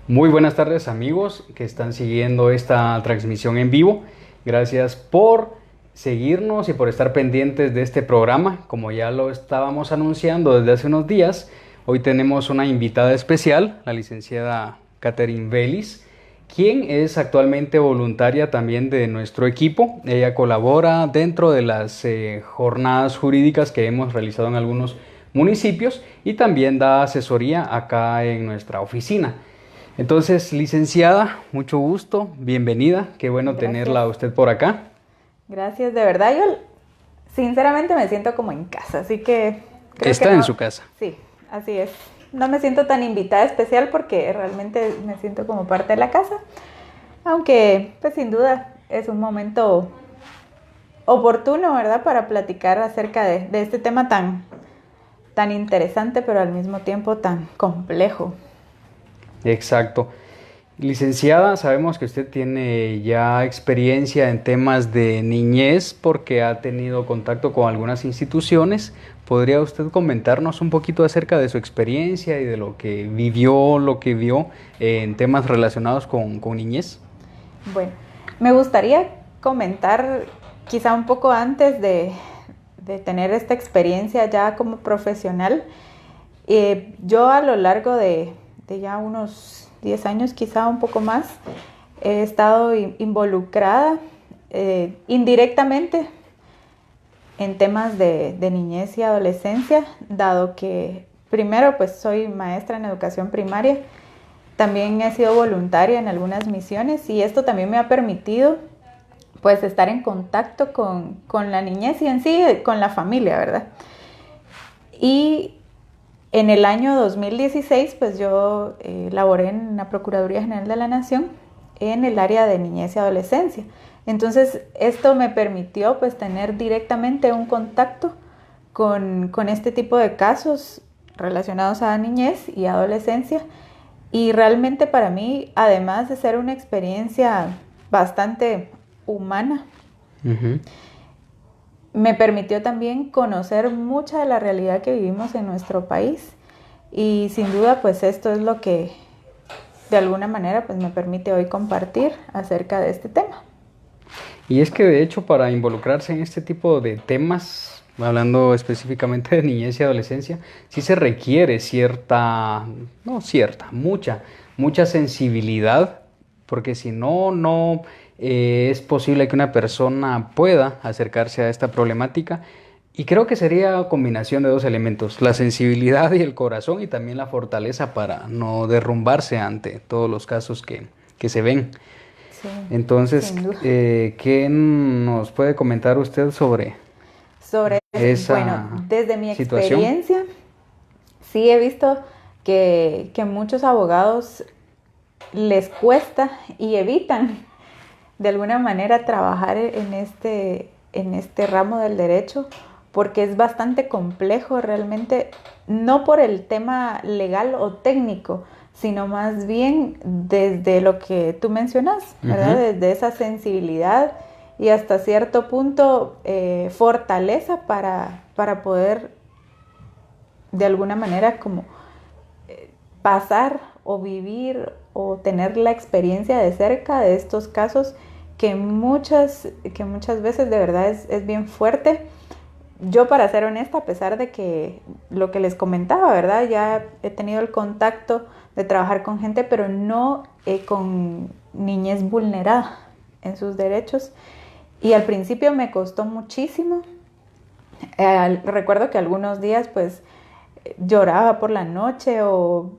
Muy buenas tardes amigos que están siguiendo esta transmisión en vivo. Gracias por seguirnos y por estar pendientes de este programa. Como ya lo estábamos anunciando desde hace unos días, hoy tenemos una invitada especial, la licenciada Catherine Vélez, quien es actualmente voluntaria también de nuestro equipo. Ella colabora dentro de las jornadas jurídicas que hemos realizado en algunos municipios y también da asesoría acá en nuestra oficina. Entonces, licenciada, mucho gusto, bienvenida, qué bueno Gracias. tenerla a usted por acá. Gracias, de verdad yo sinceramente me siento como en casa, así que creo Está que no. en su casa. Sí, así es. No me siento tan invitada especial porque realmente me siento como parte de la casa, aunque pues sin duda es un momento oportuno, ¿verdad? Para platicar acerca de este tema tan interesante, pero al mismo tiempo tan complejo. Exacto. Licenciada, sabemos que usted tiene ya experiencia en temas de niñez porque ha tenido contacto con algunas instituciones. ¿Podría usted comentarnos un poquito acerca de su experiencia y de lo que vivió, lo que vio en temas relacionados con niñez? Bueno, me gustaría comentar quizá un poco antes de tener esta experiencia ya como profesional. Yo a lo largo de ya unos 10 años, quizá un poco más, he estado involucrada indirectamente en temas de niñez y adolescencia, dado que primero pues soy maestra en educación primaria, también he sido voluntaria en algunas misiones y esto también me ha permitido pues estar en contacto con la niñez y en sí con la familia, ¿verdad? Y en el año 2016, pues yo laboré en la Procuraduría General de la Nación en el área de niñez y adolescencia. Entonces, esto me permitió pues tener directamente un contacto con este tipo de casos relacionados a niñez y adolescencia. Y realmente para mí, además de ser una experiencia bastante humana, Uh-huh. me permitió también conocer mucha de la realidad que vivimos en nuestro país y sin duda pues esto es lo que de alguna manera pues me permite hoy compartir acerca de este tema. Y es que de hecho para involucrarse en este tipo de temas, hablando específicamente de niñez y adolescencia, sí se requiere mucha sensibilidad, porque si no, no es posible que una persona pueda acercarse a esta problemática. Y creo que sería combinación de dos elementos, la sensibilidad y el corazón y también la fortaleza para no derrumbarse ante todos los casos que se ven. Sí, Entonces, sin duda. ¿qué nos puede comentar usted Sobre eso, bueno, esa desde mi situación? experiencia, sí he visto que muchos abogados les cuesta y evitan de alguna manera trabajar en este ramo del derecho porque es bastante complejo realmente, no por el tema legal o técnico, sino más bien desde lo que tú mencionas, ¿verdad? Ujú. Desde esa sensibilidad y hasta cierto punto fortaleza para poder de alguna manera como pasar o vivir o tener la experiencia de cerca de estos casos que muchas veces de verdad es bien fuerte. Yo, para ser honesta, a pesar de que lo que les comentaba, ¿verdad? Ya he tenido el contacto de trabajar con gente, pero no con niñez vulnerada en sus derechos. Y al principio me costó muchísimo. Recuerdo que algunos días pues lloraba por la noche o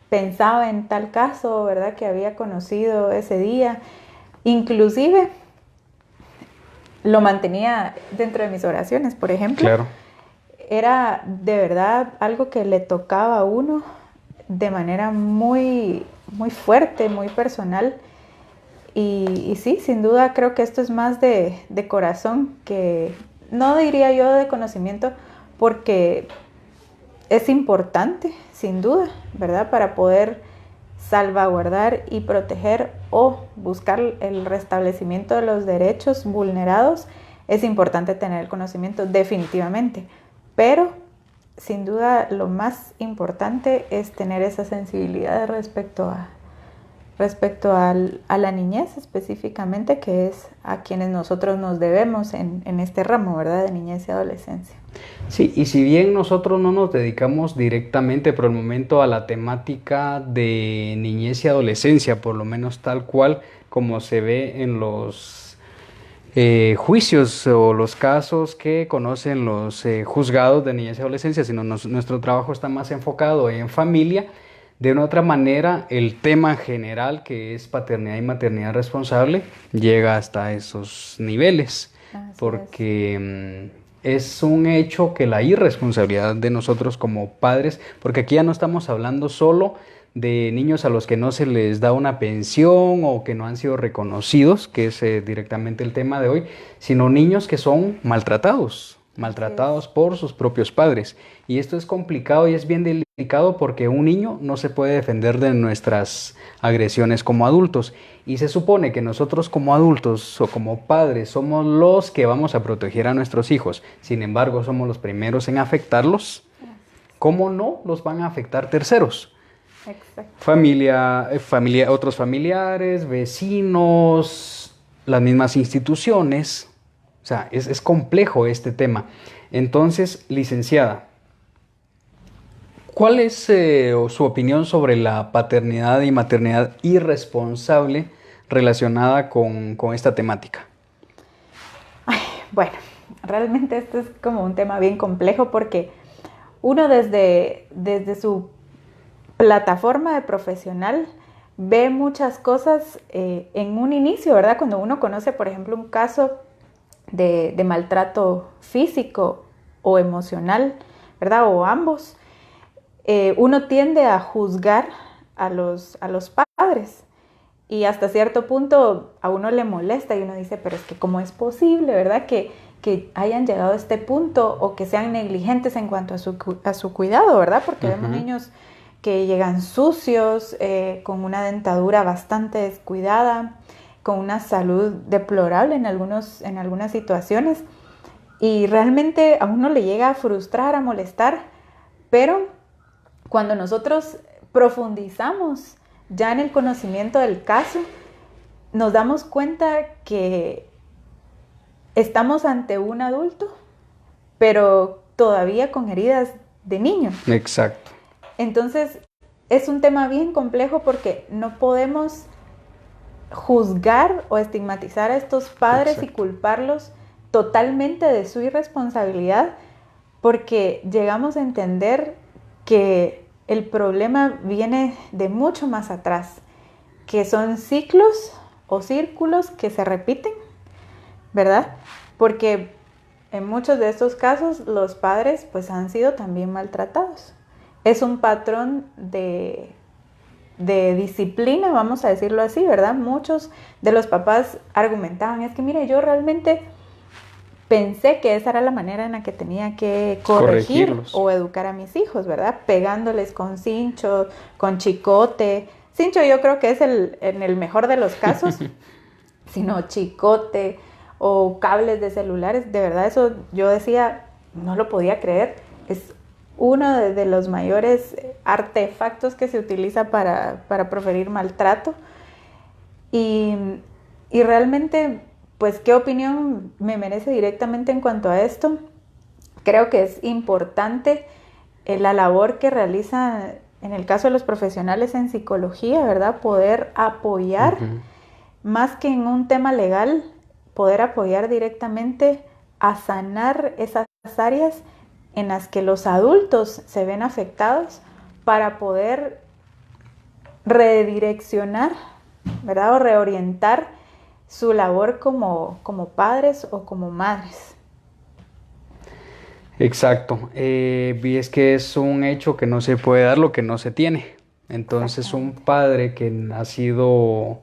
pensaba en tal caso, ¿verdad? Que había conocido ese día. Inclusive lo mantenía dentro de mis oraciones, por ejemplo. Claro. Era de verdad algo que le tocaba a uno de manera muy, muy fuerte, muy personal. Y sí, sin duda creo que esto es más de corazón que no diría yo de conocimiento, porque es importante, sin duda, ¿verdad? Para poder salvaguardar y proteger o buscar el restablecimiento de los derechos vulnerados, es importante tener el conocimiento definitivamente. Pero sin duda lo más importante es tener esa sensibilidad respecto a la niñez específicamente, que es a quienes nosotros nos debemos en este ramo, ¿verdad? De niñez y adolescencia. Sí, y si bien nosotros no nos dedicamos directamente por el momento a la temática de niñez y adolescencia, por lo menos tal cual como se ve en los juicios o los casos que conocen los juzgados de niñez y adolescencia, sino nuestro trabajo está más enfocado en familia. De una otra manera, el tema general, que es paternidad y maternidad responsable, llega hasta esos niveles, porque es un hecho que la irresponsabilidad de nosotros como padres, porque aquí ya no estamos hablando solo de niños a los que no se les da una pensión o que no han sido reconocidos, que es directamente el tema de hoy, sino niños que son maltratados por sus propios padres. Y esto es complicado y es bien delicado porque un niño no se puede defender de nuestras agresiones como adultos. Y se supone que nosotros como adultos o como padres somos los que vamos a proteger a nuestros hijos. Sin embargo, somos los primeros en afectarlos. ¿Cómo no los van a afectar terceros? Exacto. Otros familiares, vecinos, las mismas instituciones. O sea, es complejo este tema. Entonces, licenciada, ¿cuál es su opinión sobre la paternidad y maternidad irresponsable relacionada con esta temática? Bueno, realmente esto es como un tema bien complejo porque uno desde su plataforma de profesional ve muchas cosas en un inicio, ¿verdad? Cuando uno conoce, por ejemplo, un caso de maltrato físico o emocional, ¿verdad? O ambos, uno tiende a juzgar a los padres y hasta cierto punto a uno le molesta y uno dice, pero es que ¿cómo es posible, verdad? Que hayan llegado a este punto o que sean negligentes en cuanto a su cuidado, ¿verdad? Porque vemos niños que llegan sucios, con una dentadura bastante descuidada, con una salud deplorable en algunas situaciones, y realmente a uno le llega a frustrar, a molestar, pero cuando nosotros profundizamos ya en el conocimiento del caso, nos damos cuenta que estamos ante un adulto, pero todavía con heridas de niño. Exacto. Entonces, es un tema bien complejo porque no podemos juzgar o estigmatizar a estos padres. Exacto. Y culparlos totalmente de su irresponsabilidad, porque llegamos a entender que el problema viene de mucho más atrás, que son ciclos o círculos que se repiten, ¿verdad? Porque en muchos de estos casos los padres pues han sido también maltratados. Es un patrón de disciplina, vamos a decirlo así, ¿verdad? Muchos de los papás argumentaban, es que mire, yo realmente pensé que esa era la manera en la que tenía que corregir o educar a mis hijos, ¿verdad? Pegándoles con cincho, con chicote. Cincho yo creo que es en el mejor de los casos, sino chicote o cables de celulares. De verdad, eso yo decía, no lo podía creer. Es uno de los mayores artefactos que se utiliza para proferir maltrato. Y realmente, pues, ¿qué opinión me merece directamente en cuanto a esto? Creo que es importante la labor que realiza, en el caso de los profesionales en psicología, ¿verdad? Poder apoyar, más que en un tema legal, poder apoyar directamente a sanar esas áreas en las que los adultos se ven afectados, para poder redireccionar, ¿verdad? O reorientar su labor como padres o como madres. Exacto. Y es que es un hecho que no se puede dar lo que no se tiene. Entonces, un padre que no ha sido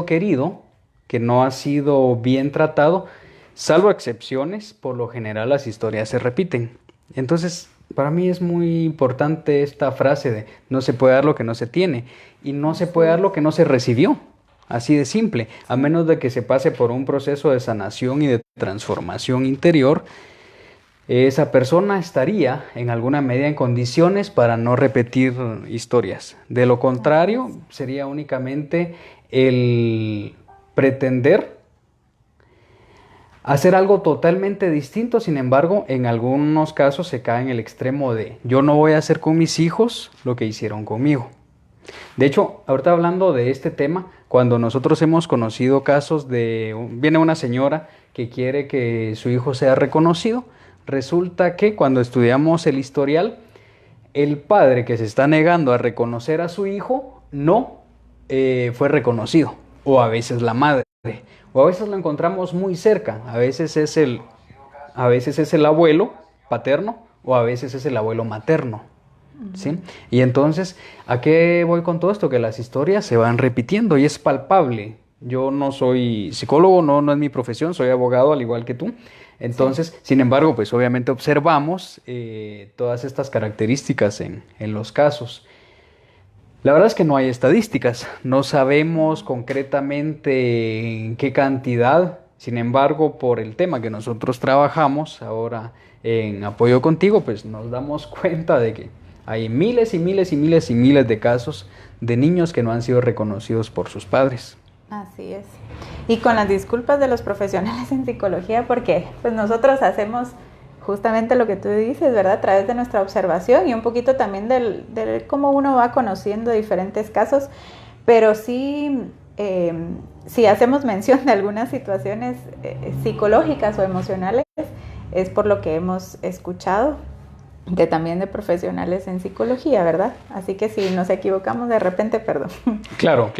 querido, que no ha sido bien tratado, salvo excepciones, por lo general las historias se repiten. Entonces, para mí es muy importante esta frase de no se puede dar lo que no se tiene, y no se puede dar lo que no se recibió. Así de simple, a menos de que se pase por un proceso de sanación y de transformación interior, esa persona estaría en alguna medida en condiciones para no repetir historias. De lo contrario, sería únicamente el pretender hacer algo totalmente distinto. Sin embargo, en algunos casos se cae en el extremo de yo no voy a hacer con mis hijos lo que hicieron conmigo. De hecho, ahorita hablando de este tema, cuando nosotros hemos conocido casos viene una señora que quiere que su hijo sea reconocido, resulta que cuando estudiamos el historial, el padre que se está negando a reconocer a su hijo no fue reconocido, o a veces la madre, o a veces lo encontramos muy cerca, a veces es el abuelo paterno o a veces es el abuelo materno. ¿Sí? Y entonces, ¿a qué voy con todo esto? Que las historias se van repitiendo y es palpable. Yo no soy psicólogo, no es mi profesión, soy abogado al igual que tú. Entonces, sí. Sin embargo, pues obviamente observamos todas estas características en los casos. La verdad es que no hay estadísticas, no sabemos concretamente en qué cantidad. Sin embargo, por el tema que nosotros trabajamos ahora en Apoyo Contigo, pues nos damos cuenta de que hay miles y miles y miles y miles de casos de niños que no han sido reconocidos por sus padres. Así es. Y con las disculpas de los profesionales en psicología, porque pues nosotros hacemos justamente lo que tú dices, ¿verdad? A través de nuestra observación y un poquito también de cómo uno va conociendo diferentes casos, pero sí, si hacemos mención de algunas situaciones psicológicas o emocionales, es por lo que hemos escuchado también de profesionales en psicología, ¿verdad? Así que si nos equivocamos de repente, perdón. Claro.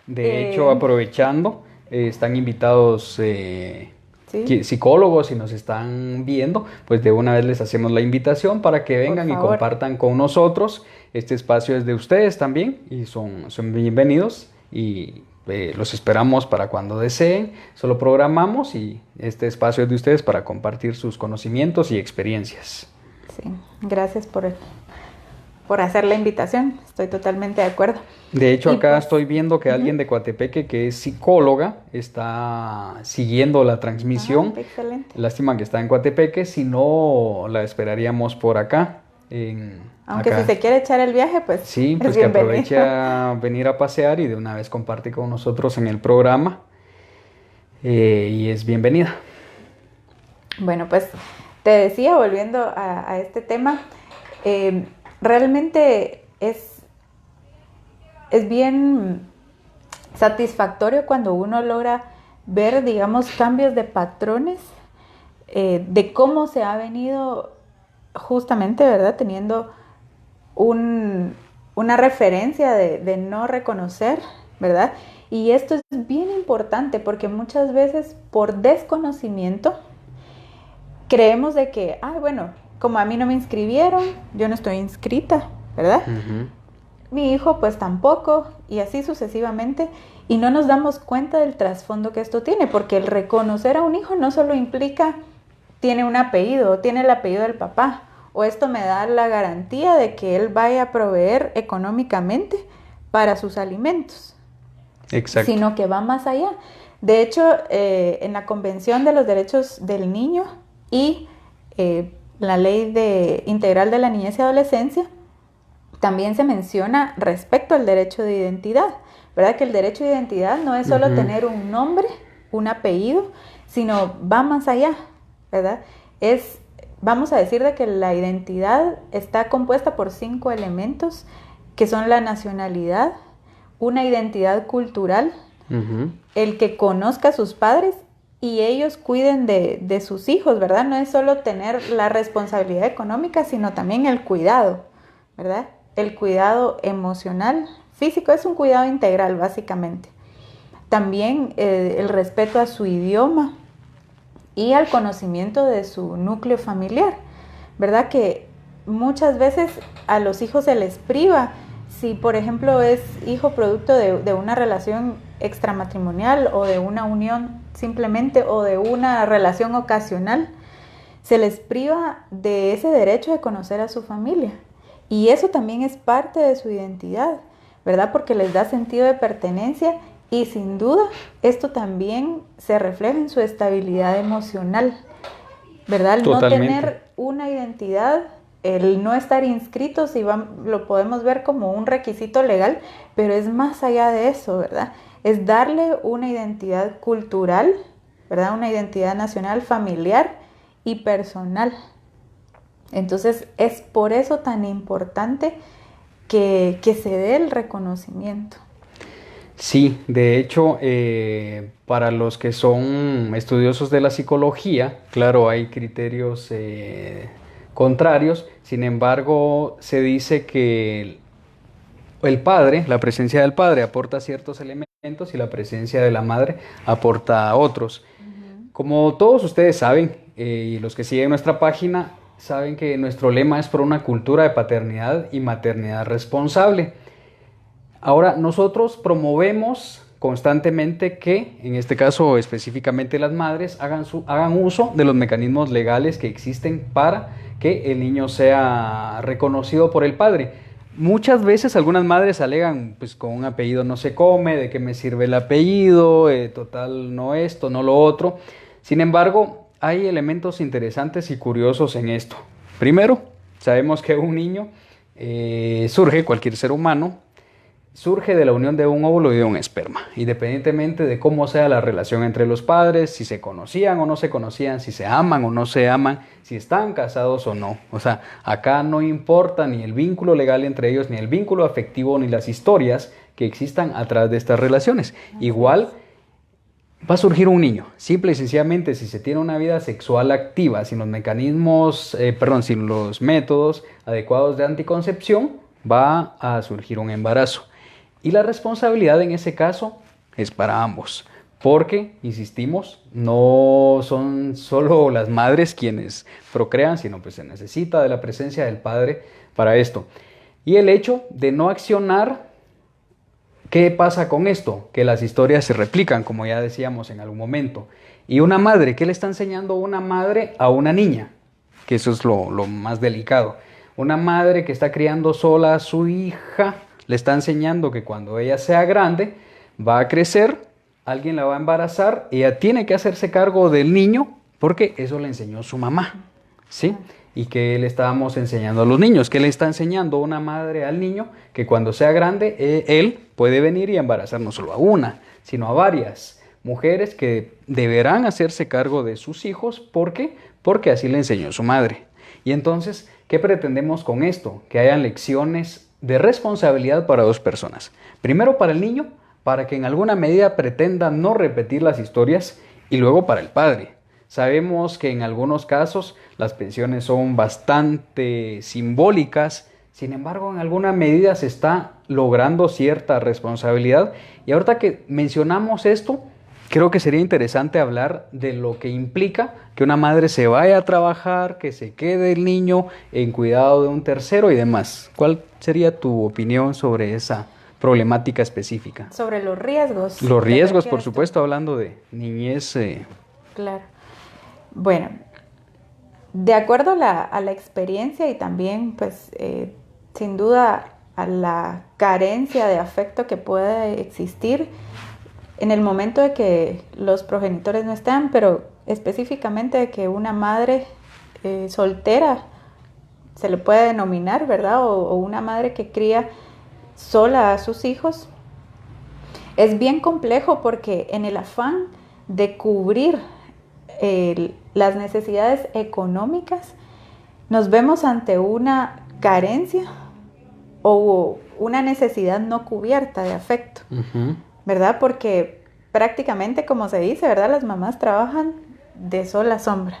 De hecho, aprovechando, están invitados ¿sí? Psicólogos, si nos están viendo, pues de una vez les hacemos la invitación para que vengan y compartan con nosotros. Este espacio es de ustedes también y son bienvenidos y los esperamos para cuando deseen. Solo programamos y este espacio es de ustedes para compartir sus conocimientos y experiencias. Sí, gracias por hacer la invitación, estoy totalmente de acuerdo. De hecho, acá estoy viendo que alguien de Coatepeque que es psicóloga está siguiendo la transmisión. Excelente. Lástima que está en Coatepeque, si no la esperaríamos por acá. Aunque acá. Si se quiere echar el viaje, pues sí, pues que aproveche a venir a pasear y de una vez comparte con nosotros en el programa y es bienvenida. Bueno, pues te decía, volviendo a este tema, realmente es bien satisfactorio cuando uno logra ver, digamos, cambios de patrones, de cómo se ha venido justamente, ¿verdad?, teniendo una referencia de no reconocer, ¿verdad? Y esto es bien importante porque muchas veces por desconocimiento creemos de que, bueno, como a mí no me inscribieron, yo no estoy inscrita, ¿verdad? Uh-huh. Mi hijo pues tampoco, y así sucesivamente, y no nos damos cuenta del trasfondo que esto tiene, porque el reconocer a un hijo no solo implica tiene un apellido, tiene el apellido del papá, o esto me da la garantía de que él vaya a proveer económicamente para sus alimentos. Exacto. Sino que va más allá. De hecho, en la Convención de los Derechos del Niño y la Ley Integral de la Niñez y Adolescencia, también se menciona respecto al derecho de identidad, ¿verdad? Que el derecho de identidad no es solo tener un nombre, un apellido, sino va más allá, ¿verdad? Vamos a decir de que la identidad está compuesta por 5 elementos, que son la nacionalidad, una identidad cultural, el que conozca a sus padres y ellos cuiden de sus hijos, ¿verdad? No es solo tener la responsabilidad económica, sino también el cuidado, ¿verdad? El cuidado emocional, físico, es un cuidado integral, básicamente. También el respeto a su idioma y al conocimiento de su núcleo familiar, ¿verdad? Que muchas veces a los hijos se les priva, si por ejemplo es hijo producto de una relación extramatrimonial o de una unión simplemente o de una relación ocasional, se les priva de ese derecho de conocer a su familia. Y eso también es parte de su identidad, ¿verdad? Porque les da sentido de pertenencia y sin duda esto también se refleja en su estabilidad emocional, ¿verdad? Totalmente. No tener una identidad, el no estar inscritos, lo podemos ver como un requisito legal, pero es más allá de eso, ¿verdad? Es darle una identidad cultural, ¿verdad? Una identidad nacional, familiar y personal. Entonces es por eso tan importante que se dé el reconocimiento. Sí, de hecho, para los que son estudiosos de la psicología, claro, hay criterios contrarios. Sin embargo, se dice que el padre, la presencia del padre aporta ciertos elementos y la presencia de la madre aporta otros. Como todos ustedes saben, y los que siguen nuestra página, saben que nuestro lema es por una cultura de paternidad y maternidad responsable. Ahora, nosotros promovemos constantemente que, en este caso específicamente las madres, hagan uso de los mecanismos legales que existen para que el niño sea reconocido por el padre. Muchas veces algunas madres alegan, pues con un apellido no se come, de qué me sirve el apellido, total no esto, no lo otro. Sin embargo, hay elementos interesantes y curiosos en esto. Primero, sabemos que un niño surge, cualquier ser humano, surge de la unión de un óvulo y de un esperma, independientemente de cómo sea la relación entre los padres, si se conocían o no se conocían, si se aman o no se aman, si están casados o no. O sea, acá no importa ni el vínculo legal entre ellos, ni el vínculo afectivo, ni las historias que existan atrás de estas relaciones. Igual va a surgir un niño, simple y sencillamente si se tiene una vida sexual activa, sin los mecanismos, sin los métodos adecuados de anticoncepción, va a surgir un embarazo. Y la responsabilidad en ese caso es para ambos, porque, insistimos, no son solo las madres quienes procrean, sino pues se necesita de la presencia del padre para esto. Y el hecho de no accionar, ¿qué pasa con esto? Que las historias se replican, como ya decíamos en algún momento. Y una madre, ¿qué le está enseñando una madre a una niña? Que eso es lo más delicado. Una madre que está criando sola a su hija, le está enseñando que cuando ella sea grande, va a crecer, alguien la va a embarazar, ella tiene que hacerse cargo del niño, porque eso le enseñó su mamá, ¿sí? Y que le estábamos enseñando a los niños, que le está enseñando una madre al niño, que cuando sea grande, él puede venir y embarazar no solo a una, sino a varias mujeres que deberán hacerse cargo de sus hijos, ¿por qué? Porque así le enseñó su madre. Y entonces, ¿qué pretendemos con esto? Que hayan lecciones de responsabilidad para dos personas. Primero para el niño, para que en alguna medida pretenda no repetir las historias, y luego para el padre. Sabemos que en algunos casos las pensiones son bastante simbólicas, sin embargo en alguna medida se está logrando cierta responsabilidad. Y ahorita que mencionamos esto, creo que sería interesante hablar de lo que implica que una madre se vaya a trabajar, que se quede el niño en cuidado de un tercero y demás. ¿Cuál sería tu opinión sobre esa problemática específica? Sobre los riesgos. Los riesgos, por supuesto, hablando de niñez. Claro. Bueno, de acuerdo a la experiencia y también, pues, sin duda a la carencia de afecto que puede existir en el momento de que los progenitores no están, pero específicamente de que una madre soltera se le puede denominar, ¿verdad? O una madre que cría sola a sus hijos, es bien complejo porque en el afán de cubrir las necesidades económicas, nos vemos ante una carencia o una necesidad no cubierta de afecto. Uh-huh. ¿Verdad? Porque prácticamente, como se dice, ¿verdad? Las mamás trabajan de sol a sombra.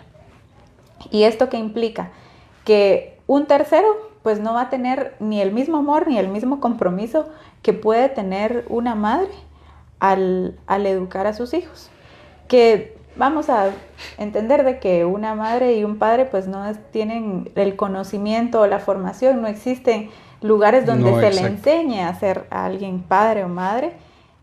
¿Y esto qué implica? Que un tercero, pues no va a tener ni el mismo amor ni el mismo compromiso que puede tener una madre al educar a sus hijos. Que vamos a entender de que una madre y un padre, pues no tienen el conocimiento o la formación, no existen lugares donde se le enseñe a ser a alguien padre o madre.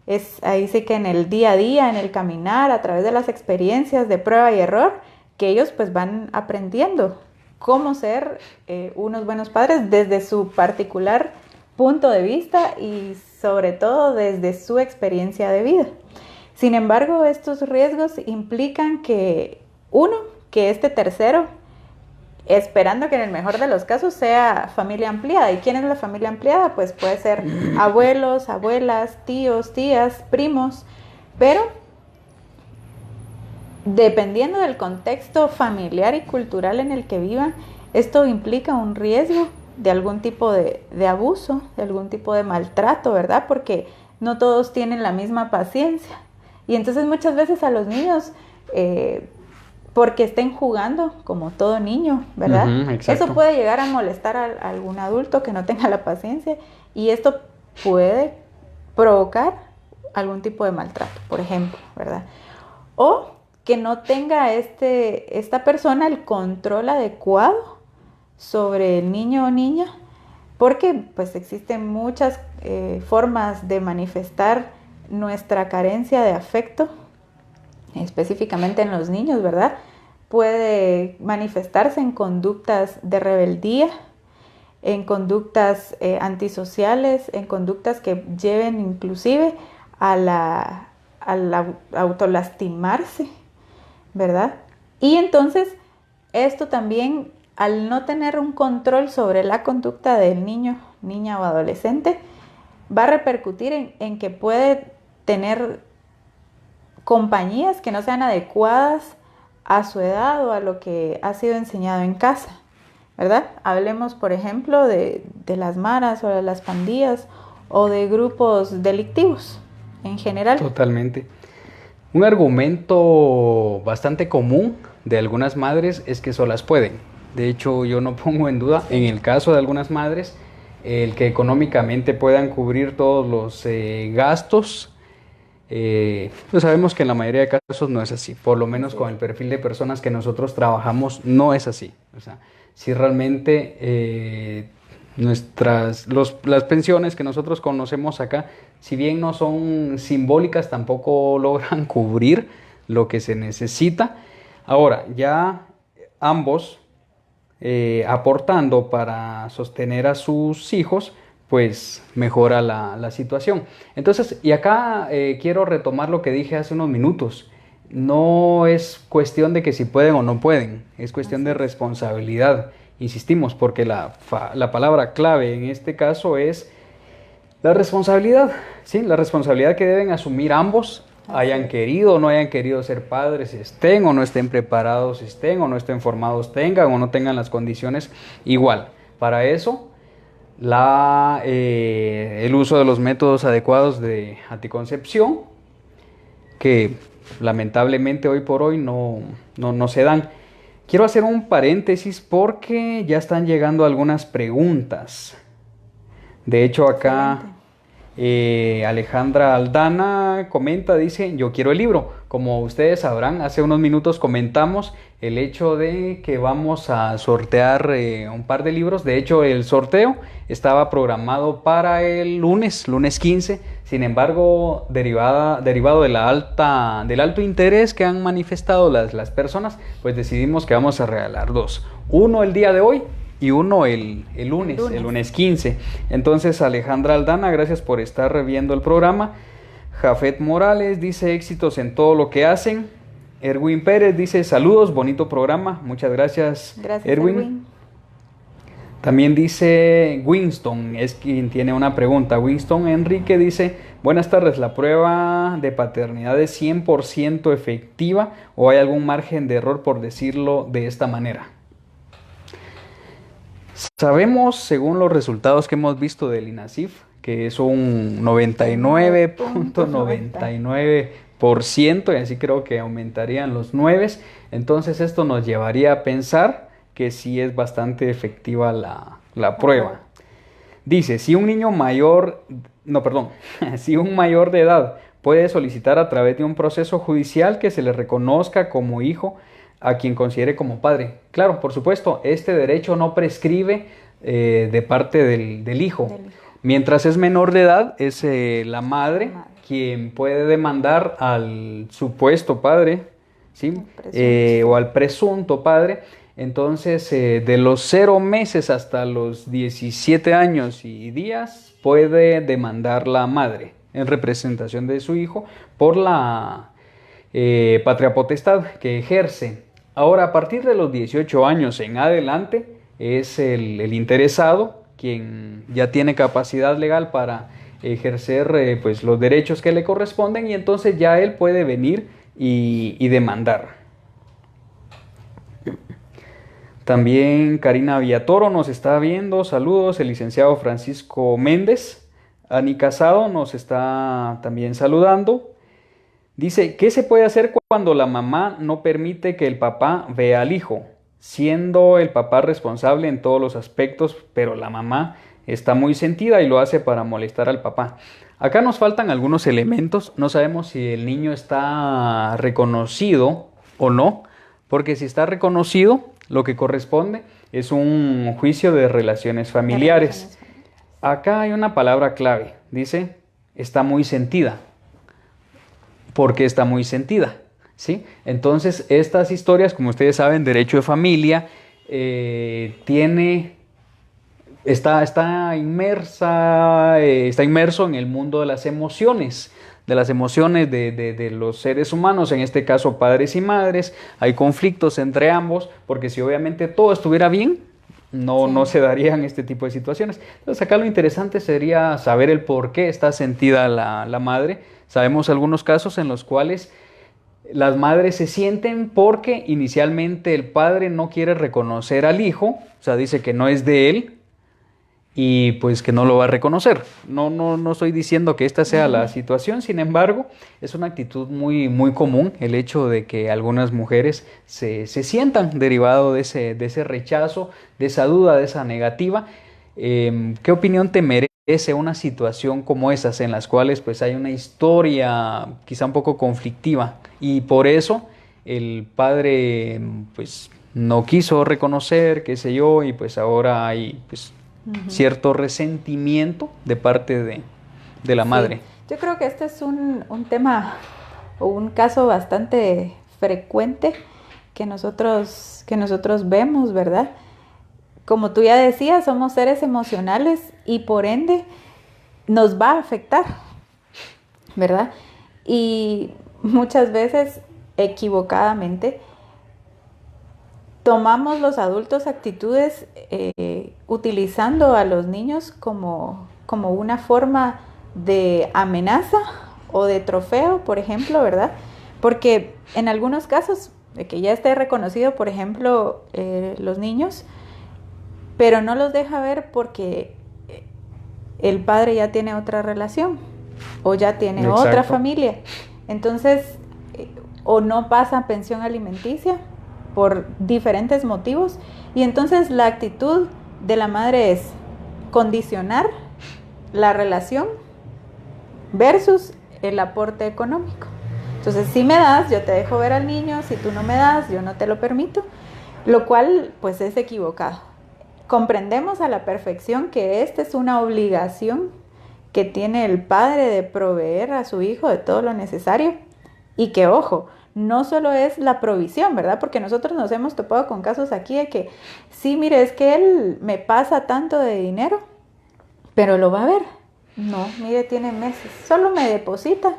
Es ahí sí que en el día a día, en el caminar, a través de las experiencias de prueba y error, que ellos pues van aprendiendo cómo ser unos buenos padres desde su particular punto de vista y sobre todo desde su experiencia de vida. Sin embargo, estos riesgos implican que este tercero esperando que en el mejor de los casos sea familia ampliada. ¿Y quién es la familia ampliada? Pues puede ser abuelos, abuelas, tíos, tías, primos, pero dependiendo del contexto familiar y cultural en el que vivan, esto implica un riesgo de algún tipo de abuso, de algún tipo de maltrato, ¿verdad? Porque no todos tienen la misma paciencia. Y entonces muchas veces a los niños, porque estén jugando como todo niño, ¿verdad? Eso puede llegar a molestar a algún adulto que no tenga la paciencia, y esto puede provocar algún tipo de maltrato, por ejemplo, ¿verdad? O que no tenga esta persona el control adecuado sobre el niño o niña, porque pues existen muchas formas de manifestar nuestra carencia de afecto, específicamente en los niños, ¿verdad? Puede manifestarse en conductas de rebeldía, en conductas antisociales, en conductas que lleven inclusive a autolastimarse, ¿verdad? Y entonces esto también, al no tener un control sobre la conducta del niño, niña o adolescente, va a repercutir en que puede tener compañías que no sean adecuadas a su edad o a lo que ha sido enseñado en casa, ¿verdad? Hablemos, por ejemplo, de las maras o de las pandillas o de grupos delictivos en general. Totalmente. Un argumento bastante común de algunas madres es que solas pueden. De hecho, yo no pongo en duda, en el caso de algunas madres, el que económicamente puedan cubrir todos los gastos. Pues sabemos que en la mayoría de casos no es así, por lo menos con el perfil de personas que nosotros trabajamos no es así. O sea, si realmente las pensiones que nosotros conocemos acá, si bien no son simbólicas, tampoco logran cubrir lo que se necesita. Ahora, ya ambos aportando para sostener a sus hijos, pues mejora la situación. Entonces, y acá quiero retomar lo que dije hace unos minutos. No es cuestión de que si pueden o no pueden, es cuestión de responsabilidad. Insistimos, porque la palabra clave en este caso es la responsabilidad, ¿sí? La responsabilidad que deben asumir ambos, hayan querido o no hayan querido ser padres, estén o no estén preparados, estén o no estén formados, tengan o no tengan las condiciones, igual. Para eso, el uso de los métodos adecuados de anticoncepción, que lamentablemente hoy por hoy no se dan. Quiero hacer un paréntesis porque ya están llegando algunas preguntas. De hecho, acá Alejandra Aldana comenta, dice, yo quiero el libro. Como ustedes sabrán, hace unos minutos comentamos el hecho de que vamos a sortear un par de libros. De hecho, el sorteo estaba programado para el lunes 15. Sin embargo, derivado del alto interés que han manifestado las personas, pues decidimos que vamos a regalar dos. Uno el día de hoy y uno el lunes 15. Entonces, Alejandra Aldana, gracias por estar viendo el programa. Jafet Morales dice, éxitos en todo lo que hacen. Erwin Pérez dice, saludos, bonito programa. Muchas gracias, Erwin. También dice Winston, es quien tiene una pregunta. Winston Enrique dice, buenas tardes, ¿la prueba de paternidad es 100% efectiva o hay algún margen de error, por decirlo de esta manera? Sabemos, según los resultados que hemos visto del INASIF, que es un 99.99%, y así creo que aumentarían los 9. Entonces esto nos llevaría a pensar que sí es bastante efectiva la prueba. Dice, si un mayor de edad puede solicitar a través de un proceso judicial que se le reconozca como hijo a quien considere como padre. Claro, por supuesto, este derecho no prescribe de parte del hijo. Mientras es menor de edad, es la madre quien puede demandar al supuesto padre, ¿sí? O al presunto padre. Entonces, de los 0 meses hasta los 17 años y días, puede demandar la madre en representación de su hijo por la patria potestad que ejerce. Ahora, a partir de los 18 años en adelante, es el interesado quien ya tiene capacidad legal para ejercer pues, los derechos que le corresponden y entonces ya él puede venir y demandar. También Karina Villatoro nos está viendo, saludos, el licenciado Francisco Méndez, Ani Casado nos está también saludando. Dice, ¿qué se puede hacer cuando la mamá no permite que el papá vea al hijo? Siendo el papá responsable en todos los aspectos, pero la mamá está muy sentida y lo hace para molestar al papá. Acá nos faltan algunos elementos, no sabemos si el niño está reconocido o no, porque si está reconocido, lo que corresponde es un juicio de relaciones familiares. Acá hay una palabra clave, dice, está muy sentida. ¿Por qué está muy sentida? ¿Sí? Entonces, estas historias, como ustedes saben, derecho de familia, está inmerso en el mundo de las emociones de los seres humanos, en este caso padres y madres. Hay conflictos entre ambos, porque si obviamente todo estuviera bien, no se darían este tipo de situaciones. Entonces acá lo interesante sería saber el por qué está sentida la madre. Sabemos algunos casos en los cuales las madres se sienten porque inicialmente el padre no quiere reconocer al hijo, o sea, dice que no es de él y pues que no lo va a reconocer. No estoy diciendo que esta sea la situación, sin embargo, es una actitud muy común el hecho de que algunas mujeres se sientan derivado de ese rechazo, de esa duda, de esa negativa. ¿Qué opinión te merece una situación como esas en las cuales pues hay una historia quizá un poco conflictiva y por eso el padre pues no quiso reconocer, qué sé yo, y pues ahora hay pues cierto resentimiento de parte de la madre? Yo creo que este es un tema o un caso bastante frecuente que nosotros vemos, ¿verdad? Como tú ya decías, somos seres emocionales y por ende nos va a afectar, ¿verdad? Y muchas veces equivocadamente tomamos los adultos actitudes utilizando a los niños como una forma de amenaza o de trofeo, por ejemplo, ¿verdad? Porque en algunos casos, de que ya esté reconocido, por ejemplo, los niños, pero no los deja ver porque el padre ya tiene otra relación o ya tiene otra familia. Entonces, o no pasa pensión alimenticia por diferentes motivos. Y entonces la actitud de la madre es condicionar la relación versus el aporte económico. Entonces, si me das, yo te dejo ver al niño, si tú no me das, yo no te lo permito, lo cual pues es equivocado. Comprendemos a la perfección que esta es una obligación que tiene el padre de proveer a su hijo de todo lo necesario y que, ojo, no solo es la provisión, ¿verdad? Porque nosotros nos hemos topado con casos aquí de que, sí, mire, es que él me pasa tanto de dinero, pero lo va a ver. No, mire, tiene meses, solo me deposita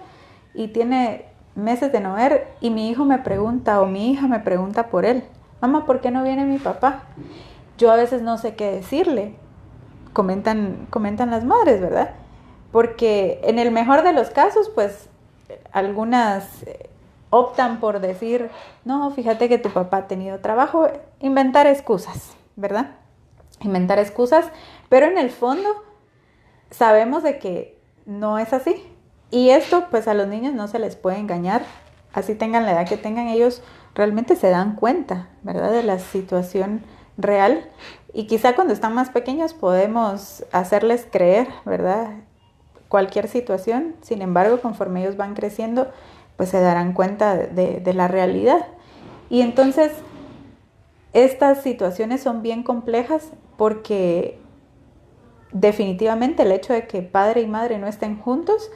y tiene meses de no ver y mi hijo me pregunta o mi hija me pregunta por él. Mamá, ¿por qué no viene mi papá? Yo a veces no sé qué decirle, comentan las madres, ¿verdad? Porque en el mejor de los casos, pues, algunas optan por decir, no, fíjate que tu papá ha tenido trabajo, inventar excusas, ¿verdad? Inventar excusas, pero en el fondo sabemos de que no es así. Y esto, pues, a los niños no se les puede engañar, así tengan la edad que tengan, ellos realmente se dan cuenta, ¿verdad? De la situación real y quizá cuando están más pequeños podemos hacerles creer, ¿verdad? Cualquier situación, sin embargo, conforme ellos van creciendo, pues se darán cuenta de la realidad. Y entonces, estas situaciones son bien complejas porque definitivamente el hecho de que padre y madre no estén juntos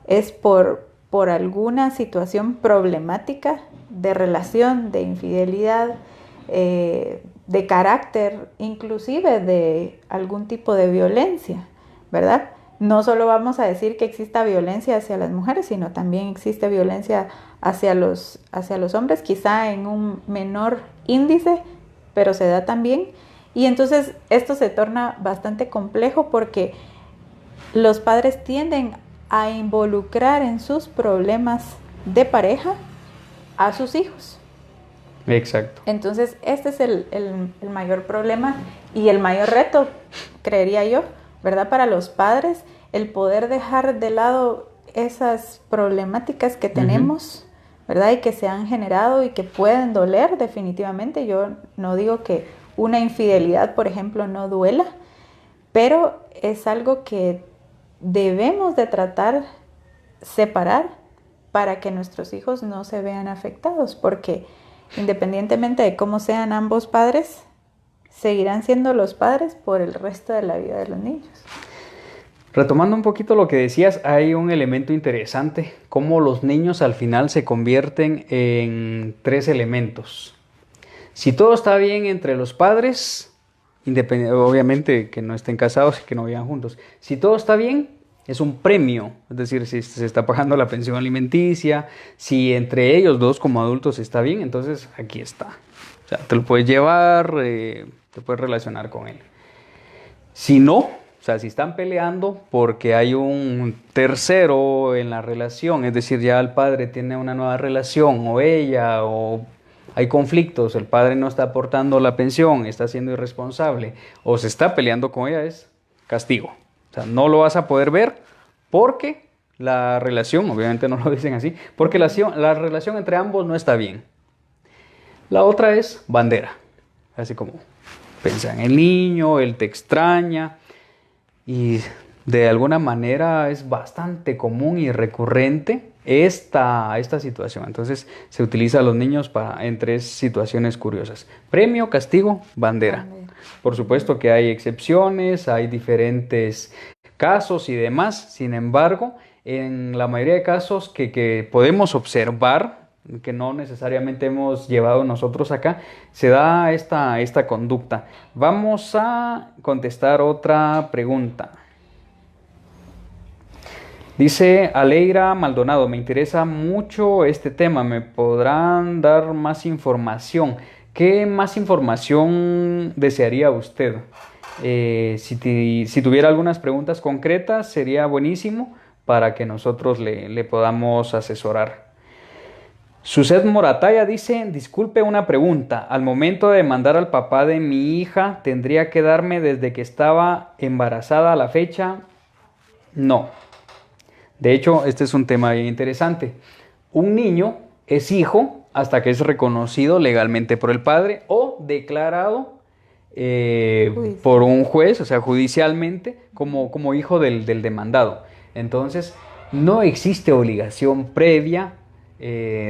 es por alguna situación problemática de relación, de infidelidad, de carácter, inclusive de algún tipo de violencia, ¿verdad? no solo vamos a decir que exista violencia hacia las mujeres, sino también existe violencia hacia los hombres, quizá en un menor índice, pero se da también. Y entonces esto se torna bastante complejo porque los padres tienden a involucrar en sus problemas de pareja a sus hijos. Exacto. Entonces este es el mayor problema y el mayor reto, creería yo, ¿verdad? Para los padres, el poder dejar de lado esas problemáticas que tenemos, ¿verdad? Y que se han generado y que pueden doler definitivamente. Yo no digo que una infidelidad, por ejemplo, no duela, pero es algo que debemos de tratar separar para que nuestros hijos no se vean afectados, porque independientemente de cómo sean ambos padres, seguirán siendo los padres por el resto de la vida de los niños. Retomando un poquito lo que decías, hay un elemento interesante, cómo los niños al final se convierten en 3 elementos. Si todo está bien entre los padres, obviamente que no estén casados y que no vivan juntos, si todo está bien, es un premio, es decir, si se está pagando la pensión alimenticia, si entre ellos dos como adultos está bien, entonces aquí está. O sea, te lo puedes llevar, te puedes relacionar con él. Si no, o sea, si están peleando porque hay un tercero en la relación, es decir, ya el padre tiene una nueva relación o ella, o hay conflictos, el padre no está aportando la pensión, está siendo irresponsable o se está peleando con ella, es castigo. O sea, no lo vas a poder ver porque la relación, obviamente no lo dicen así, porque la relación entre ambos no está bien. La otra es bandera, así como piensa en el niño, él te extraña y de alguna manera es bastante común y recurrente esta situación. Entonces se utiliza a los niños en 3 situaciones curiosas: premio, castigo, bandera. Por supuesto que hay excepciones, hay diferentes casos y demás. Sin embargo, en la mayoría de casos que podemos observar, que no necesariamente hemos llevado nosotros acá, se da esta conducta. Vamos a contestar otra pregunta. Dice Aleira Maldonado: me interesa mucho este tema, ¿me podrán dar más información? ¿Qué más información desearía usted? Si tuviera algunas preguntas concretas, sería buenísimo para que nosotros le podamos asesorar. Suset Morataya dice: disculpe una pregunta, al momento de demandar al papá de mi hija, ¿tendría que darme desde que estaba embarazada a la fecha? No. De hecho, este es un tema bien interesante. Un niño es hijo hasta que es reconocido legalmente por el padre o declarado por un juez, o sea, judicialmente, como hijo del demandado. Entonces, no existe obligación previa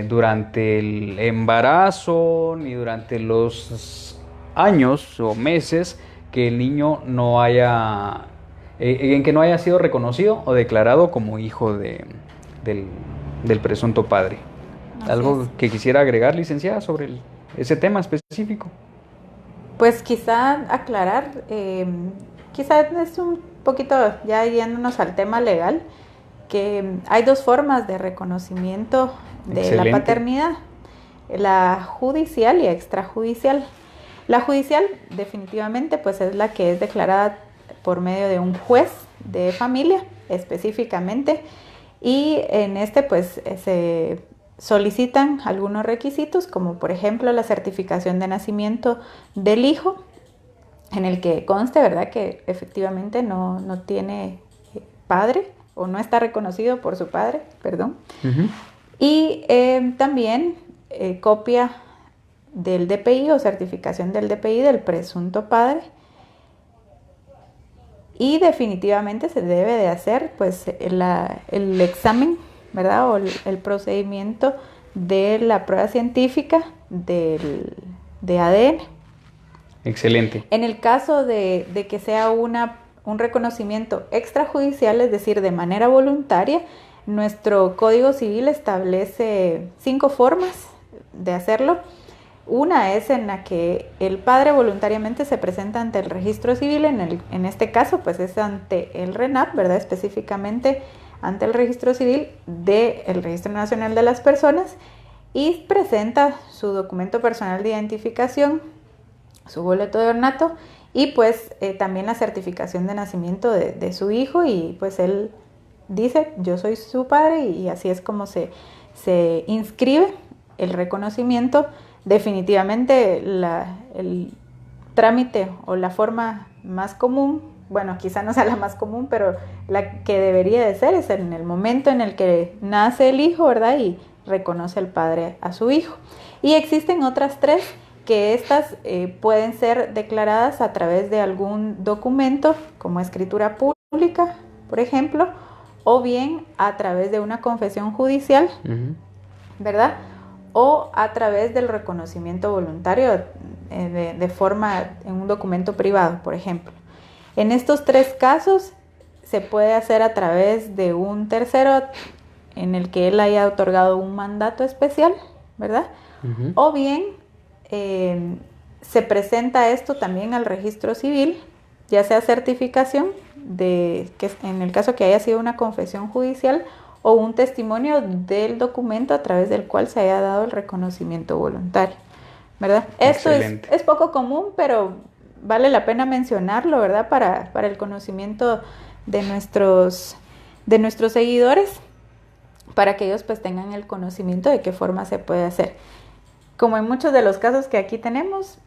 durante el embarazo ni durante los años o meses que el niño no haya en que no haya sido reconocido o declarado como hijo del presunto padre. ¿Algo que quisiera agregar, licenciada, sobre ese tema específico? Pues quizá aclarar, quizá es un poquito ya yéndonos al tema legal, que hay 2 formas de reconocimiento de Excelente. la paternidad: la judicial y extrajudicial. La judicial definitivamente pues es la que es declarada por medio de un juez de familia específicamente, y en pues se solicitan algunos requisitos, como por ejemplo la certificación de nacimiento del hijo, en el que conste, ¿verdad?, que efectivamente no tiene padre o no está reconocido por su padre, perdón. Y también copia del DPI o certificación del DPI del presunto padre. Y definitivamente se debe de hacer pues el examen, ¿verdad?, o el procedimiento de la prueba científica de ADN. Excelente. En el caso de que sea un reconocimiento extrajudicial, es decir, de manera voluntaria, nuestro Código Civil establece 5 formas de hacerlo. Una es en la que el padre voluntariamente se presenta ante el registro civil, en este caso pues es ante el RENAP, ¿verdad? Específicamente ante el registro civil del Registro Nacional de las Personas, y presenta su documento personal de identificación, su boleto de ornato y pues también la certificación de nacimiento de su hijo, y pues él dice yo soy su padre, y así es como se inscribe el reconocimiento. Definitivamente el trámite o la forma más común, bueno, quizá no sea la más común, pero la que debería de ser es en el momento en el que nace el hijo, ¿verdad? Y reconoce el padre a su hijo. Y existen otras tres, que estas pueden ser declaradas a través de algún documento, como escritura pública, por ejemplo, o bien a través de una confesión judicial, ¿verdad? O a través del reconocimiento voluntario de forma en un documento privado, por ejemplo. En estos tres casos se puede hacer a través de un tercero en el que él haya otorgado un mandato especial, ¿verdad? O bien se presenta esto también al registro civil, ya sea certificación de que en el caso que haya sido una confesión judicial, o un testimonio del documento a través del cual se haya dado el reconocimiento voluntario, ¿verdad? Excelente. Esto es poco común, pero vale la pena mencionarlo, ¿verdad? Para el conocimiento de nuestros seguidores, para que ellos pues tengan el conocimiento de qué forma se puede hacer. Como en muchos de los casos que aquí tenemos,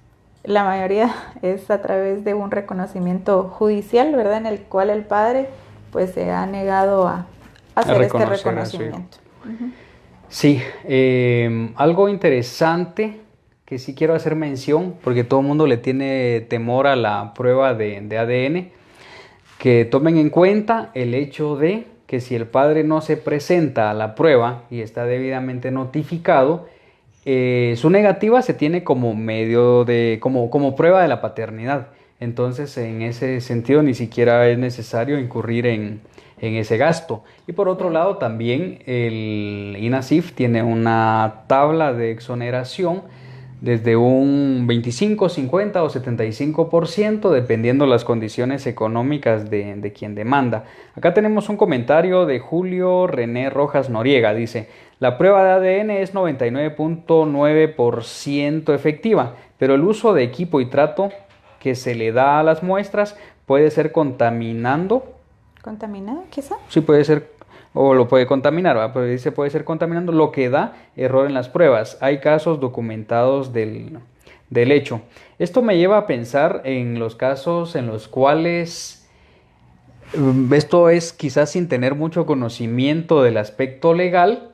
la mayoría es a través de un reconocimiento judicial, ¿verdad? En el cual el padre pues se ha negado a hacer este reconocimiento. Sí, algo interesante que sí quiero hacer mención, porque todo el mundo le tiene temor a la prueba de ADN, que tomen en cuenta el hecho de que si el padre no se presenta a la prueba y está debidamente notificado, su negativa se tiene como medio de, como prueba de la paternidad. Entonces, en ese sentido, ni siquiera es necesario incurrir en ese gasto. Y por otro lado, también el INASIF tiene una tabla de exoneración desde un 25, 50 o 75%, dependiendo las condiciones económicas de quien demanda. Acá tenemos un comentario de Julio René Rojas Noriega. Dice: la prueba de ADN es 99.9% efectiva, pero el uso de equipo y trato que se le da a las muestras puede ser contaminando. ¿Contaminado, quizá? Sí, puede ser, o lo puede contaminar, ¿verdad? Pero dice puede ser contaminando, lo que da error en las pruebas. Hay casos documentados del hecho. Esto me lleva a pensar en los casos en los cuales esto es quizás sin tener mucho conocimiento del aspecto legal,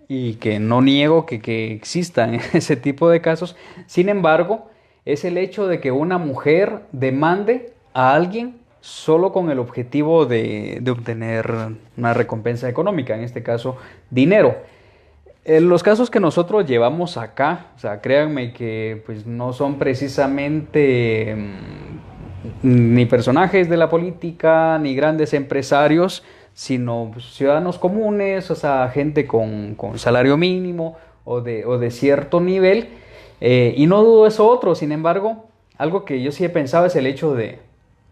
y que no niego que existan ese tipo de casos. Sin embargo, es el hecho de que una mujer demande a alguien solo con el objetivo de obtener una recompensa económica, en este caso dinero. En los casos que nosotros llevamos acá, o sea, créanme que pues no son precisamente ni personajes de la política, ni grandes empresarios, sino pues, ciudadanos comunes, o sea, gente con salario mínimo o de cierto nivel, y no dudo eso otro. Sin embargo, algo que yo sí he pensado es el hecho de,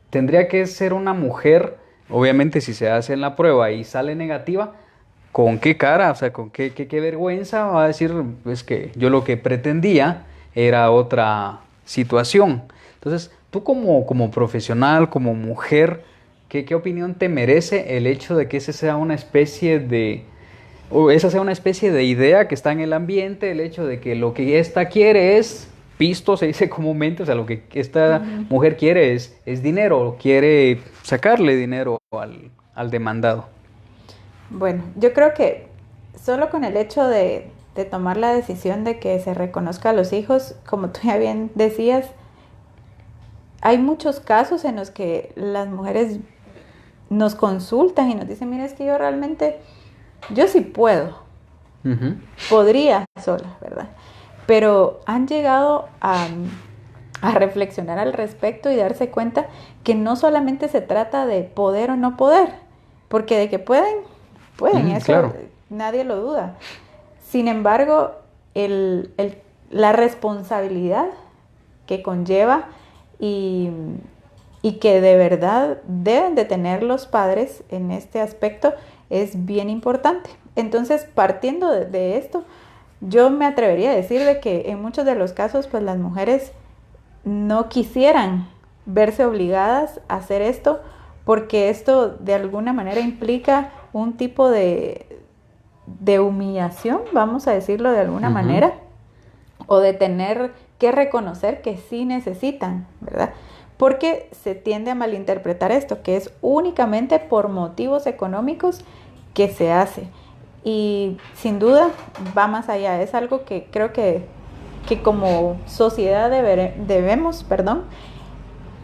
tendría que ser una mujer, obviamente si se hace en la prueba y sale negativa, ¿con qué cara? O sea, ¿con qué vergüenza va a decir pues que yo lo que pretendía era otra situación? Entonces, tú como profesional, como mujer, ¿qué opinión te merece el hecho de que esa sea una especie de idea que está en el ambiente, el hecho de que lo que esta quiere es pisto, se dice comúnmente, o sea, lo que esta mujer quiere es dinero, quiere sacarle dinero al demandado? Bueno, yo creo que solo con el hecho de tomar la decisión de que se reconozca a los hijos, como tú ya bien decías, hay muchos casos en los que las mujeres nos consultan y nos dicen, mira, es que yo realmente, yo sí puedo, podría sola, ¿verdad? Pero han llegado a reflexionar al respecto y darse cuenta que no solamente se trata de poder o no poder, porque de que pueden, eso claro, nadie lo duda. Sin embargo, la responsabilidad que conlleva y que de verdad deben de tener los padres en este aspecto es bien importante. Entonces, partiendo de esto, yo me atrevería a decir de que en muchos de los casos, pues las mujeres no quisieran verse obligadas a hacer esto, porque esto de alguna manera implica un tipo de humillación, vamos a decirlo de alguna manera, o de tener que reconocer que sí necesitan, ¿verdad? Porque se tiende a malinterpretar esto, que es únicamente por motivos económicos que se hace. Y sin duda va más allá, es algo que creo que como sociedad debemos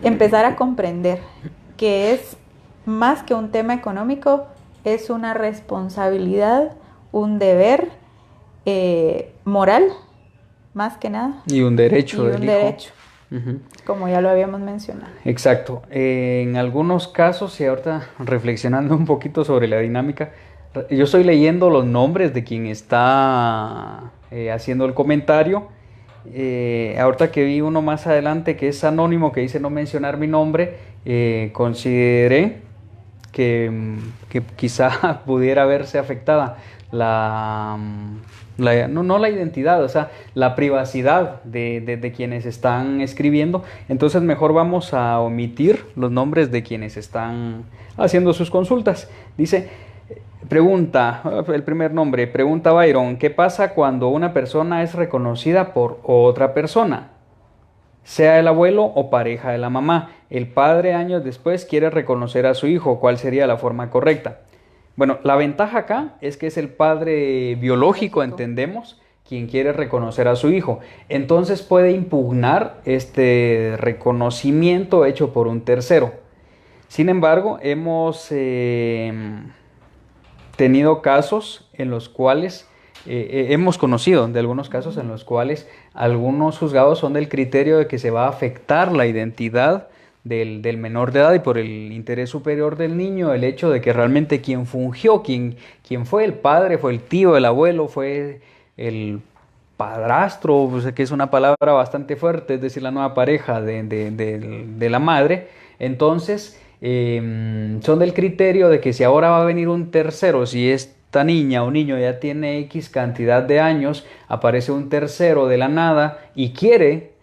empezar a comprender, que es más que un tema económico, es una responsabilidad, un deber moral, más que nada. Y un derecho Y del un hijo. derecho, Ujú. como ya lo habíamos mencionado. Exacto. En algunos casos, y ahorita reflexionando un poquito sobre la dinámica, yo estoy leyendo los nombres de quien está haciendo el comentario. Ahorita que vi uno más adelante que es anónimo, que dice no mencionar mi nombre, consideré que quizá pudiera verse afectada no la identidad, o sea, la privacidad de quienes están escribiendo. Entonces mejor vamos a omitir los nombres de quienes están haciendo sus consultas. Dice, pregunta, el primer nombre, pregunta Byron, ¿qué pasa cuando una persona es reconocida por otra persona? Sea el abuelo o pareja de la mamá. El padre años después quiere reconocer a su hijo. ¿Cuál sería la forma correcta? Bueno, la ventaja acá es que es el padre biológico, entendemos, quien quiere reconocer a su hijo. Entonces puede impugnar este reconocimiento hecho por un tercero. Sin embargo, hemos tenido casos en los cuales hemos conocido de algunos casos en los cuales algunos juzgados son del criterio de que se va a afectar la identidad del menor de edad y por el interés superior del niño, el hecho de que realmente quien fungió, quien fue el padre, fue el tío, el abuelo, fue el padrastro, pues, que es una palabra bastante fuerte, es decir, la nueva pareja de la madre. Entonces, son del criterio de que si ahora va a venir un tercero, si esta niña o niño ya tiene X cantidad de años, aparece un tercero de la nada y quiere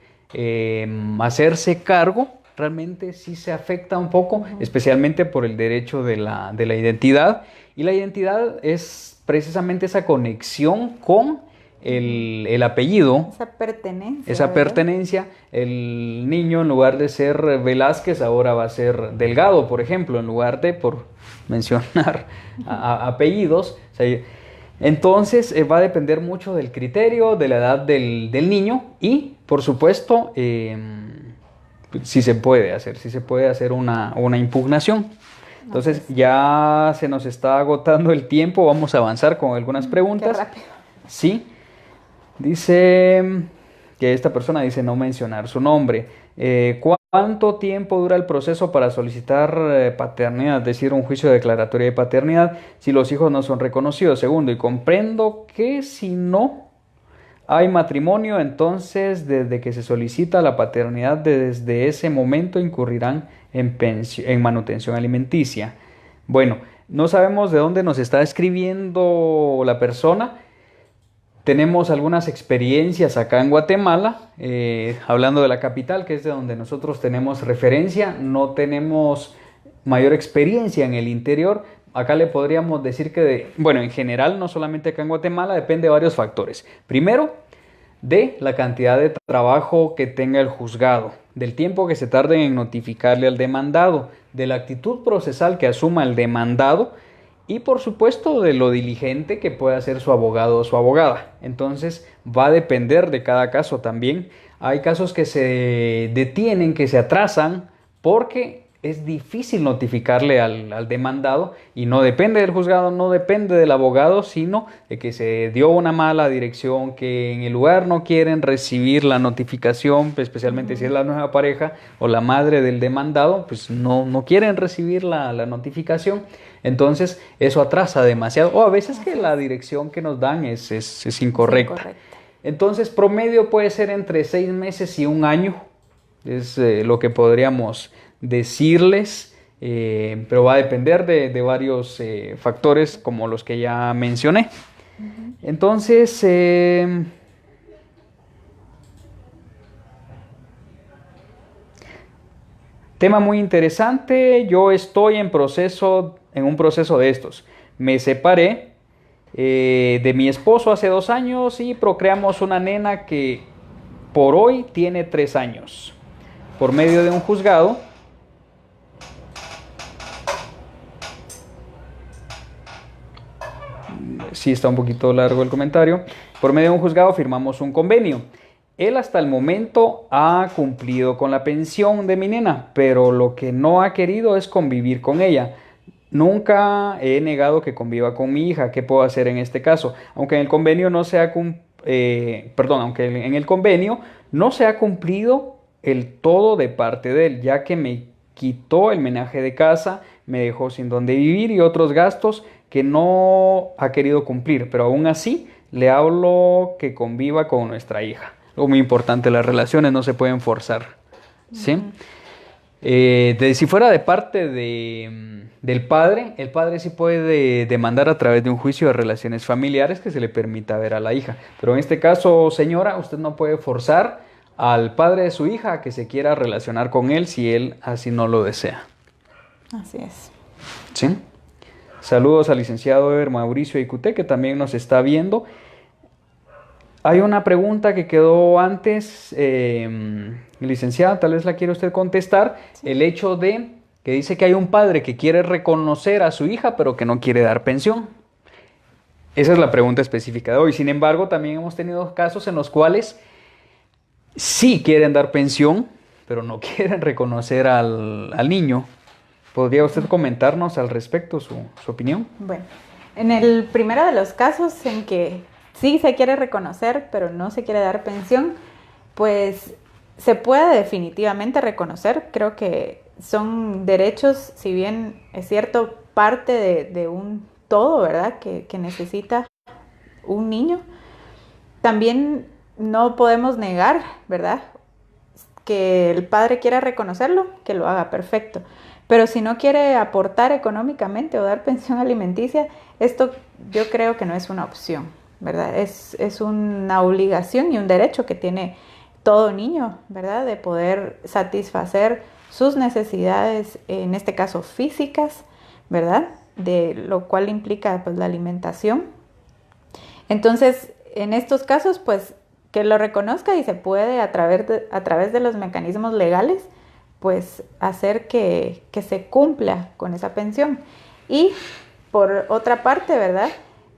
hacerse cargo, realmente sí se afecta un poco, especialmente por el derecho de la identidad. Y la identidad es precisamente esa conexión con el apellido. Esa pertenencia. Esa ¿verdad? pertenencia. El niño, en lugar de ser Velázquez, ahora va a ser Delgado, por ejemplo, en lugar de, por mencionar apellidos. O sea, entonces va a depender mucho del criterio, de la edad del niño y, por supuesto, si se puede hacer una impugnación. Entonces ya se nos está agotando el tiempo, vamos a avanzar con algunas preguntas. Qué rápido. Sí, dice que esta persona dice no mencionar su nombre. ¿Cuánto tiempo dura el proceso para solicitar paternidad, es decir, un juicio declaratorio de paternidad, si los hijos no son reconocidos? Segundo, y comprendo que si no hay matrimonio, entonces desde que se solicita la paternidad, desde ese momento incurrirán en manutención alimenticia. Bueno, no sabemos de dónde nos está escribiendo la persona. Tenemos algunas experiencias acá en Guatemala, hablando de la capital, que es de donde nosotros tenemos referencia. No tenemos mayor experiencia en el interior. Acá le podríamos decir que, bueno, en general, no solamente acá en Guatemala, depende de varios factores. Primero, de la cantidad de trabajo que tenga el juzgado, del tiempo que se tarde en notificarle al demandado, de la actitud procesal que asuma el demandado y, por supuesto, de lo diligente que pueda ser su abogado o su abogada. Entonces, va a depender de cada caso también. Hay casos que se detienen, que se atrasan, porque es difícil notificarle al demandado y no depende del juzgado, no depende del abogado, sino de que se dio una mala dirección, que en el lugar no quieren recibir la notificación, especialmente si es la nueva pareja o la madre del demandado, pues no quieren recibir la notificación. Entonces eso atrasa demasiado, o a veces que la dirección que nos dan es incorrecta. Entonces, promedio puede ser entre 6 meses y un año. Es lo que podríamos decirles. Pero va a depender de varios factores como los que ya mencioné. Entonces, tema muy interesante. Yo estoy en un proceso de estos. Me separé de mi esposo hace 2 años y procreamos una nena que por hoy tiene 3 años. Por medio de un juzgado, sí está un poquito largo el comentario, por medio de un juzgado firmamos un convenio. Él hasta el momento ha cumplido con la pensión de mi nena, pero lo que no ha querido es convivir con ella. Nunca he negado que conviva con mi hija. ¿Qué puedo hacer en este caso? Aunque en el convenio no se ha cumplido el todo de parte de él, ya que me quitó el menaje de casa, me dejó sin dónde vivir y otros gastos que no ha querido cumplir, pero aún así le hablo que conviva con nuestra hija. Algo muy importante, las relaciones no se pueden forzar, ¿sí? Si fuera de parte del padre, el padre sí puede demandar a través de un juicio de relaciones familiares que se le permita ver a la hija. Pero en este caso, señora, usted no puede forzar al padre de su hija a que se quiera relacionar con él si él así no lo desea. Así es. ¿Sí? Saludos al licenciado Eber Mauricio Icute, que también nos está viendo. Hay una pregunta que quedó antes, licenciada, tal vez la quiere usted contestar. Sí. El hecho de que dice que hay un padre que quiere reconocer a su hija, pero que no quiere dar pensión. Esa es la pregunta específica de hoy. Sin embargo, también hemos tenido casos en los cuales sí quieren dar pensión, pero no quieren reconocer al niño. ¿Podría usted comentarnos al respecto su opinión? Bueno, en el primero de los casos en que sí se quiere reconocer, pero no se quiere dar pensión, pues se puede definitivamente reconocer. Creo que son derechos, si bien es cierto, parte de un todo, ¿verdad? Que necesita un niño. También no podemos negar, ¿verdad? Que el padre quiera reconocerlo, que lo haga perfecto. Pero si no quiere aportar económicamente o dar pensión alimenticia, esto yo creo que no es una opción, ¿verdad? Es una obligación y un derecho que tiene todo niño, ¿verdad? De poder satisfacer sus necesidades, en este caso físicas, ¿verdad? De lo cual implica pues la alimentación. Entonces, en estos casos, pues que lo reconozca y se puede a través de los mecanismos legales, pues hacer que se cumpla con esa pensión. Y por otra parte, ¿verdad?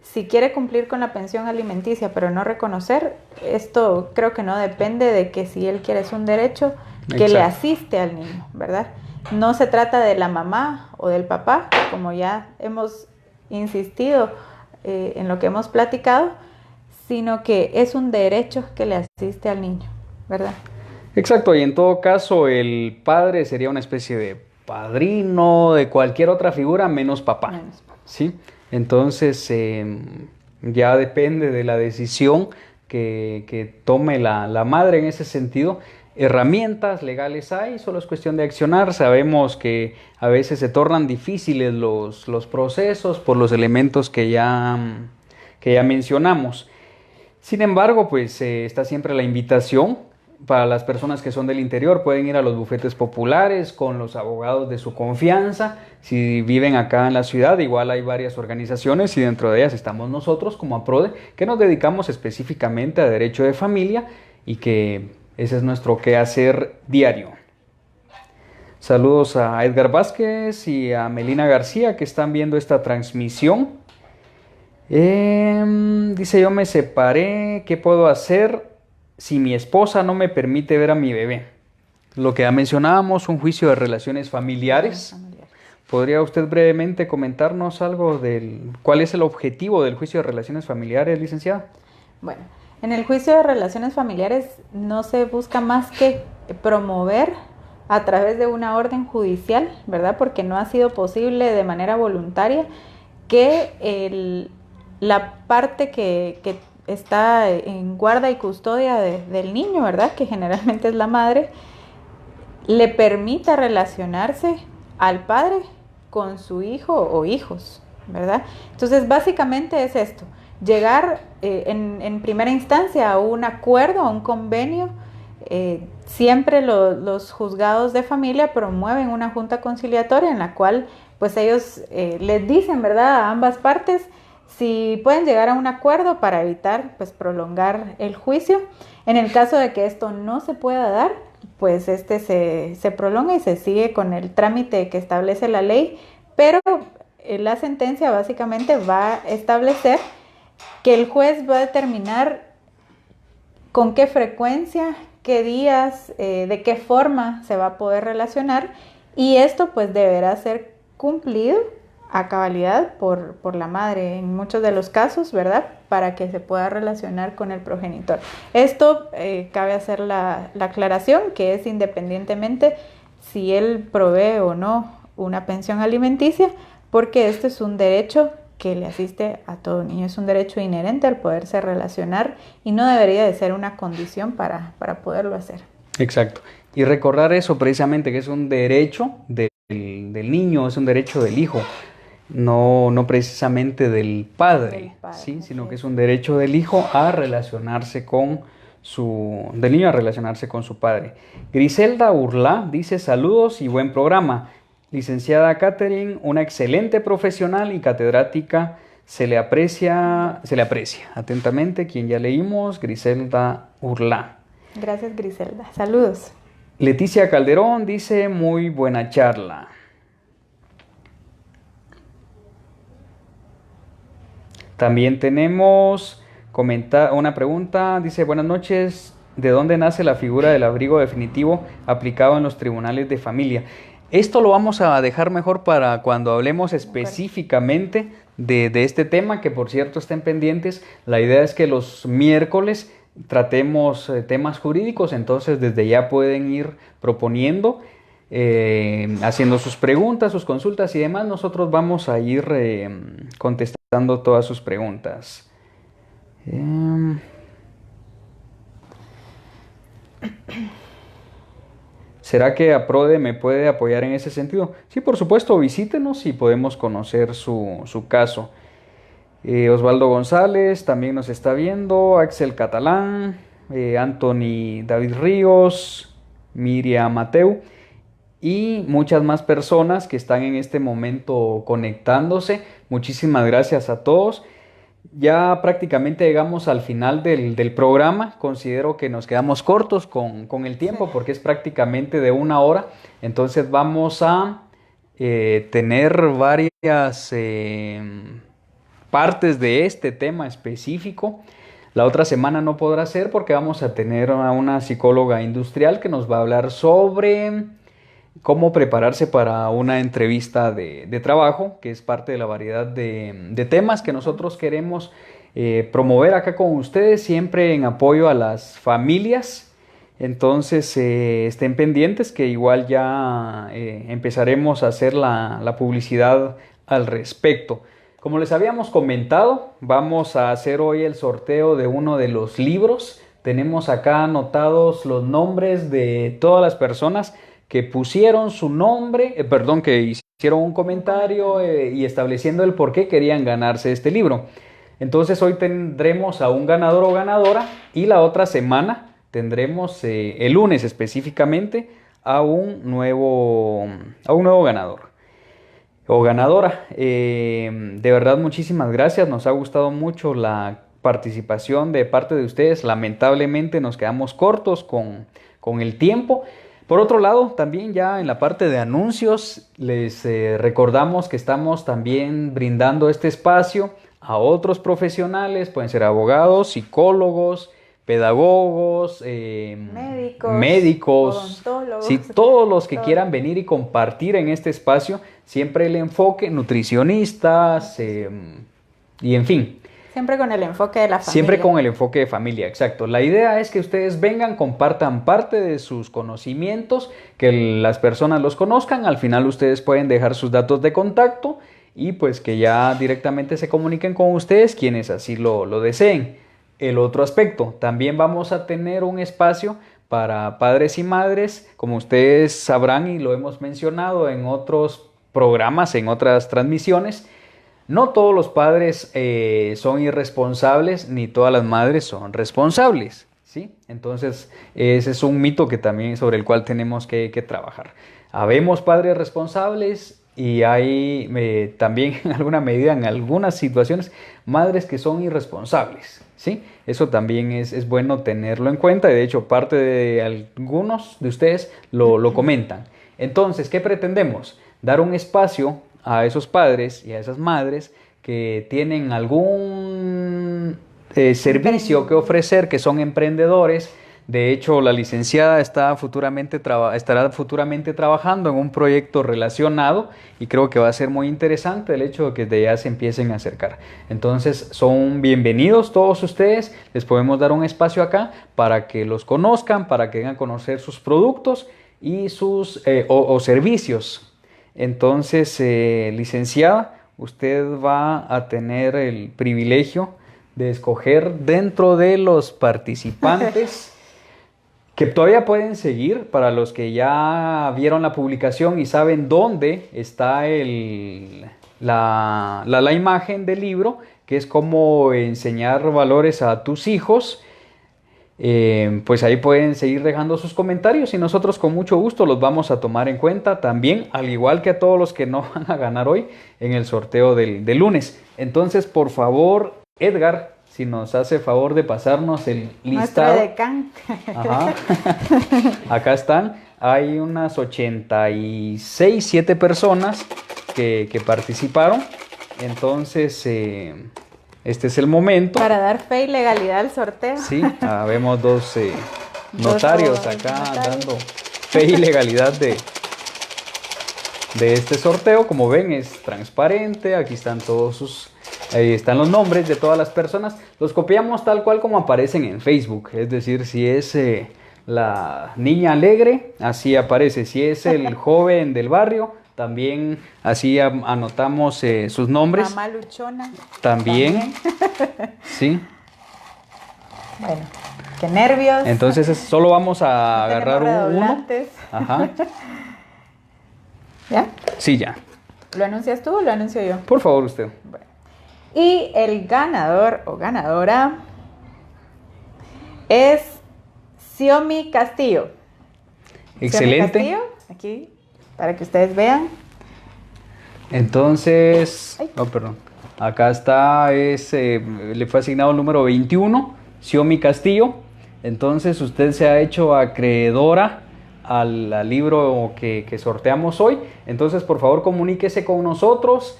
Si quiere cumplir con la pensión alimenticia pero no reconocer, esto creo que no depende de que si él quiere, es un derecho que Exacto. Le asiste al niño, ¿verdad? No se trata de la mamá o del papá, como ya hemos insistido en lo que hemos platicado, sino que es un derecho que le asiste al niño, ¿verdad? Exacto, y en todo caso el padre sería una especie de padrino, de cualquier otra figura menos papá, ¿sí? Entonces ya depende de la decisión que tome la madre en ese sentido. Herramientas legales hay, solo es cuestión de accionar. Sabemos que a veces se tornan difíciles los procesos por los elementos que ya mencionamos. Sin embargo, pues está siempre la invitación. Para las personas que son del interior, pueden ir a los bufetes populares con los abogados de su confianza. Si viven acá en la ciudad, igual hay varias organizaciones y dentro de ellas estamos nosotros como APRODE, que nos dedicamos específicamente a derecho de familia y que ese es nuestro quehacer diario. Saludos a Edgar Vázquez y a Melina García que están viendo esta transmisión. Dice, yo me separé, ¿qué puedo hacer si mi esposa no me permite ver a mi bebé? Lo que ya mencionábamos, un juicio de relaciones familiares. ¿Podría usted brevemente comentarnos algo cuál es el objetivo del juicio de relaciones familiares, licenciada? Bueno, en el juicio de relaciones familiares no se busca más que promover a través de una orden judicial, ¿verdad? Porque no ha sido posible de manera voluntaria que la parte que está en guarda y custodia del niño, ¿verdad? Que generalmente es la madre, le permita relacionarse al padre con su hijo o hijos, ¿verdad? Entonces, básicamente es esto, llegar en primera instancia a un acuerdo, a un convenio. Siempre los juzgados de familia promueven una junta conciliatoria en la cual pues ellos les dicen, ¿verdad?, a ambas partes si pueden llegar a un acuerdo para evitar pues prolongar el juicio. En el caso de que esto no se pueda dar, pues se prolonga y se sigue con el trámite que establece la ley, pero la sentencia básicamente va a establecer que el juez va a determinar con qué frecuencia, qué días, de qué forma se va a poder relacionar, y esto pues deberá ser cumplido a cabalidad por la madre en muchos de los casos, ¿verdad? Para que se pueda relacionar con el progenitor. Esto cabe hacer la aclaración que es independientemente si él provee o no una pensión alimenticia, porque este es un derecho que le asiste a todo niño, es un derecho inherente al poderse relacionar y no debería de ser una condición para poderlo hacer. Exacto. Y recordar eso precisamente, que es un derecho del niño, es un derecho del hijo, no precisamente del padre, ¿sí? Sino que es un derecho del hijo a relacionarse del niño a relacionarse con su padre. Griselda Urlá dice: saludos y buen programa. Licenciada Catherine, una excelente profesional y catedrática, se le aprecia. Atentamente, quien ya leímos, Griselda Urlá. Gracias, Griselda. Saludos. Leticia Calderón dice: muy buena charla. También tenemos una pregunta, dice: buenas noches, ¿de dónde nace la figura del abrigo definitivo aplicado en los tribunales de familia? Esto lo vamos a dejar mejor para cuando hablemos específicamente de este tema, que por cierto estén pendientes. La idea es que los miércoles tratemos temas jurídicos, entonces desde ya pueden ir proponiendo, haciendo sus preguntas, sus consultas y demás. Nosotros vamos a ir contestando todas sus preguntas. ¿Será que APRODE me puede apoyar en ese sentido? Sí, por supuesto, visítenos y podemos conocer su caso. Osvaldo González también nos está viendo, Axel Catalán, Anthony David Ríos, Miriam Mateu y muchas más personas que están en este momento conectándose. Muchísimas gracias a todos. Ya prácticamente llegamos al final del programa. Considero que nos quedamos cortos con el tiempo porque es prácticamente de 1 hora. Entonces vamos a tener varias partes de este tema específico. La otra semana no podrá ser porque vamos a tener a una psicóloga industrial que nos va a hablar sobre cómo prepararse para una entrevista de trabajo, que es parte de la variedad de temas que nosotros queremos promover acá con ustedes, siempre en apoyo a las familias. Entonces estén pendientes que igual ya empezaremos a hacer la publicidad al respecto. Como les habíamos comentado, vamos a hacer hoy el sorteo de uno de los libros. Tenemos acá anotados los nombres de todas las personas que pusieron su nombre, que hicieron un comentario y estableciendo el por qué querían ganarse este libro. Entonces hoy tendremos a un ganador o ganadora y la otra semana tendremos, el lunes específicamente, a un nuevo ganador o ganadora. De verdad, muchísimas gracias. Nos ha gustado mucho la participación de parte de ustedes. Lamentablemente nos quedamos cortos con el tiempo. Por otro lado, también ya en la parte de anuncios, les recordamos que estamos también brindando este espacio a otros profesionales, pueden ser abogados, psicólogos, pedagogos, médicos, sí, todos los que quieran venir y compartir en este espacio, siempre el enfoque, nutricionistas y en fin. Siempre con el enfoque de la familia. Siempre con el enfoque de familia, exacto. La idea es que ustedes vengan, compartan parte de sus conocimientos, que las personas los conozcan. Al final ustedes pueden dejar sus datos de contacto y pues que ya directamente se comuniquen con ustedes quienes así lo deseen. el otro aspecto. También vamos a tener un espacio para padres y madres, como ustedes sabrán y lo hemos mencionado en otros programas, en otras transmisiones. No todos los padres son irresponsables, ni todas las madres son responsables, ¿sí? Entonces, ese es un mito que también sobre el cual tenemos que trabajar. Habemos padres responsables y hay también en alguna medida, en algunas situaciones, madres que son irresponsables, ¿sí? Eso también es bueno tenerlo en cuenta. De hecho, parte de algunos de ustedes lo comentan. Entonces, ¿qué pretendemos? Dar un espacio a esos padres y a esas madres que tienen algún servicio que ofrecer, que son emprendedores. De hecho, la licenciada estará futuramente trabajando en un proyecto relacionado y creo que va a ser muy interesante el hecho de que de ya se empiecen a acercar. Entonces, son bienvenidos todos ustedes. Les podemos dar un espacio acá para que los conozcan, para que vengan a conocer sus productos y sus o servicios. Entonces, licenciada, usted va a tener el privilegio de escoger dentro de los participantes que todavía pueden seguir, para los que ya vieron la publicación y saben dónde está la imagen del libro, que es cómo enseñar valores a tus hijos. Pues ahí pueden seguir dejando sus comentarios y nosotros con mucho gusto los vamos a tomar en cuenta también, al igual que a todos los que no van a ganar hoy en el sorteo del lunes. Entonces, por favor, Edgar, si nos hace favor de pasarnos el listado. Nuestro decán. Ajá. Acá están. Hay unas 7 personas que participaron. Entonces, este es el momento. Para dar fe y legalidad al sorteo. Sí, vemos dos notarios acá dando fe y legalidad de este sorteo. Como ven, es transparente. Aquí están ahí están los nombres de todas las personas. Los copiamos tal cual como aparecen en Facebook. Es decir, si es la niña alegre, así aparece. Si es el joven del barrio, también así anotamos sus nombres. Mamá luchona. También. Sí. Bueno, qué nervios. Entonces solo vamos a agarrar uno. Ajá. ¿Ya? Sí, ya. ¿Lo anuncias tú o lo anuncio yo? Por favor, usted. Bueno. Y el ganador o ganadora es Xiomi Castillo. Excelente. Xiomi Castillo, aquí, para que ustedes vean. Entonces, perdón. Acá está, le fue asignado el número 21, Xiomi Castillo. Entonces usted se ha hecho acreedora al libro que sorteamos hoy. Entonces, por favor, comuníquese con nosotros,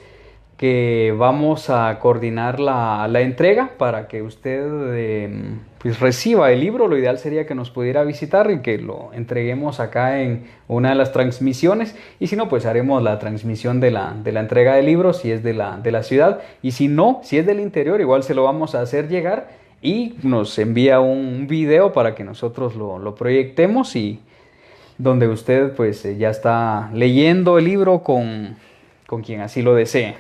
que vamos a coordinar la entrega para que usted pues reciba el libro. Lo ideal sería que nos pudiera visitar y que lo entreguemos acá en una de las transmisiones, y si no, pues haremos la transmisión de la entrega del libro si es de la ciudad, y si no, si es del interior, igual se lo vamos a hacer llegar y nos envía un video para que nosotros lo proyectemos, y donde usted pues ya está leyendo el libro con quien así lo desee.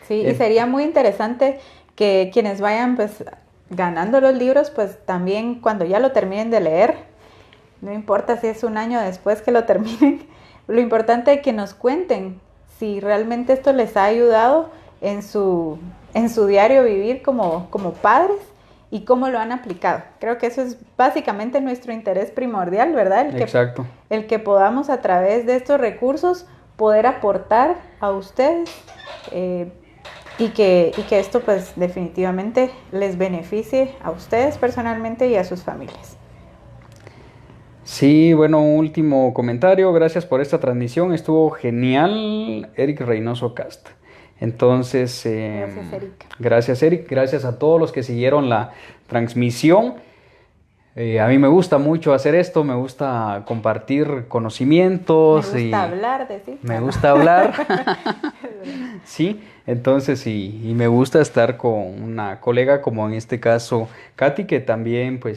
Sí, y sería muy interesante que quienes vayan pues ganando los libros, pues también cuando ya lo terminen de leer, no importa si es un año después que lo terminen, lo importante es que nos cuenten si realmente esto les ha ayudado en su diario vivir como padres y cómo lo han aplicado. Creo que eso es básicamente nuestro interés primordial, ¿verdad? Exacto. El que podamos a través de estos recursos poder aportar a ustedes y que esto pues definitivamente les beneficie a ustedes personalmente y a sus familias. Sí, bueno, un último comentario. Gracias por esta transmisión. Estuvo genial, Eric Reynoso Cast. Entonces, Gracias, Eric. Gracias, Eric. Gracias a todos los que siguieron la transmisión. A mí me gusta mucho hacer esto, me gusta compartir conocimientos. Me gusta hablar de sí. Me gusta hablar. Sí, entonces y me gusta estar con una colega como en este caso Katy, que también pues